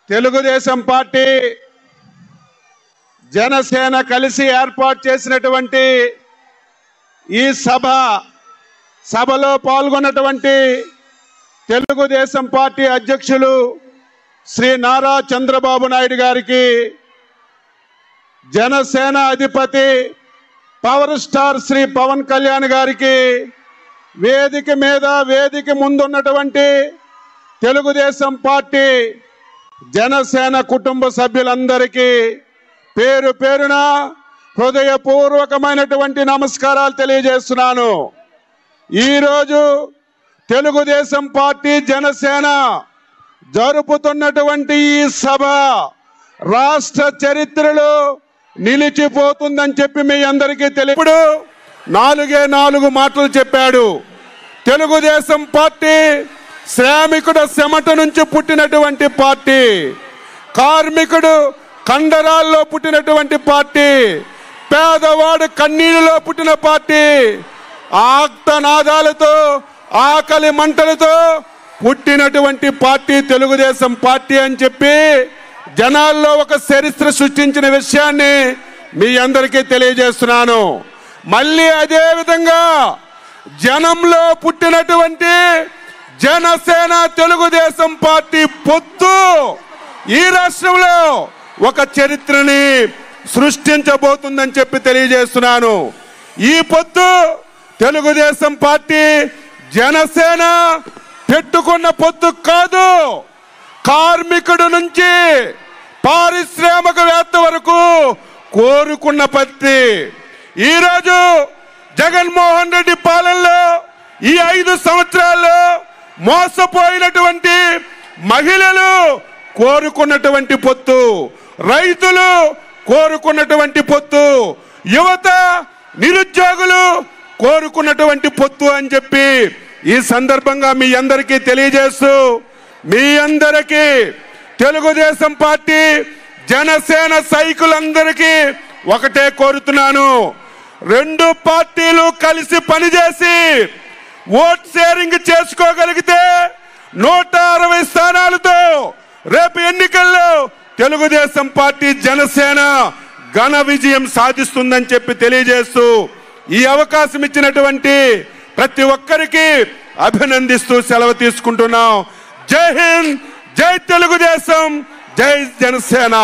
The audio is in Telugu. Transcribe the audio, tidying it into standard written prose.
తెలుగుదేశం పార్టీ జనసేన కలిసి ఏర్పాటు చేసినటువంటి ఈ సభలో పాల్గొన్నటువంటి తెలుగుదేశం పార్టీ అధ్యక్షులు శ్రీ నారా చంద్రబాబు నాయుడు గారికి, జనసేన అధిపతి పవర్ స్టార్ శ్రీ పవన్ కళ్యాణ్ గారికి, వేదిక ముందున్నటువంటి తెలుగుదేశం పార్టీ జనసేన కుటుంబ సభ్యులందరికీ పేరు పేరున హృదయపూర్వకమైనటువంటి నమస్కారాలు తెలియజేస్తున్నాను. ఈరోజు తెలుగుదేశం పార్టీ జనసేన జరుపుతున్నటువంటి ఈ సభ రాష్ట్ర చరిత్రలో నిలిచిపోతుందని చెప్పి మీ అందరికీ ఇప్పుడు 4 మాటలు చెప్పాడు. తెలుగుదేశం పార్టీ శ్రామికుడు చెమట నుంచి పుట్టినటువంటి పార్టీ, కార్మికుడు కండరాల్లో పుట్టినటువంటి పార్టీ, పేదవాడు కన్నీళ్ళలో పుట్టిన పార్టీ, ఆర్తనాదాలతో ఆకలి మంటలతో పుట్టినటువంటి పార్టీ తెలుగుదేశం పార్టీ అని చెప్పి జనాల్లో ఒక చరిత్ర సృష్టించిన విషయాన్ని మీ అందరికీ తెలియజేస్తున్నాను. మళ్ళీ అదే విధంగా జనంలో పుట్టినటువంటి జనసేన తెలుగుదేశం పార్టీ పొత్తు ఈ రాష్ట్రంలో ఒక చరిత్రని సృష్టించబోతుందని చెప్పి తెలియజేస్తున్నాను. ఈ పొత్తు తెలుగుదేశం పార్టీ జనసేన పెట్టుకున్న పొత్తు కాదు, కార్మికుడు నుంచి పారిశ్రామికవేత్త వరకు కోరుకున్న పత్తి. ఈరోజు జగన్మోహన్ రెడ్డి పాలనలో ఈ 5 సంవత్సరాల్లో మోసపోయినటువంటి మహిళలు కోరుకున్నటువంటి పొత్తు, రైతులు కోరుకున్నటువంటి పొత్తు, యువత నిరుద్యోగులు కోరుకున్నటువంటి పొత్తు అని చెప్పి ఈ సందర్భంగా మీ అందరికీ తెలియజేస్తూ, మీ అందరికీ తెలుగుదేశం పార్టీ జనసేన సైకులందరికీ ఒకటే కోరుతున్నాను. 2 పార్టీలు కలిసి పనిచేసి ఓట్ షేరింగ్ చేసుకోగలిగితే 160 స్థానాలతో రేపు ఎన్నికల్లో తెలుగుదేశం పార్టీ జనసేన ఘన విజయం సాధిస్తుందని చెప్పి తెలియజేస్తూ, ఈ అవకాశం ఇచ్చినటువంటి ప్రతి ఒక్కరికి అభినందిస్తూ సెలవు తీసుకుంటున్నాం. జై హింద్, జై తెలుగుదేశం, జై జనసేన.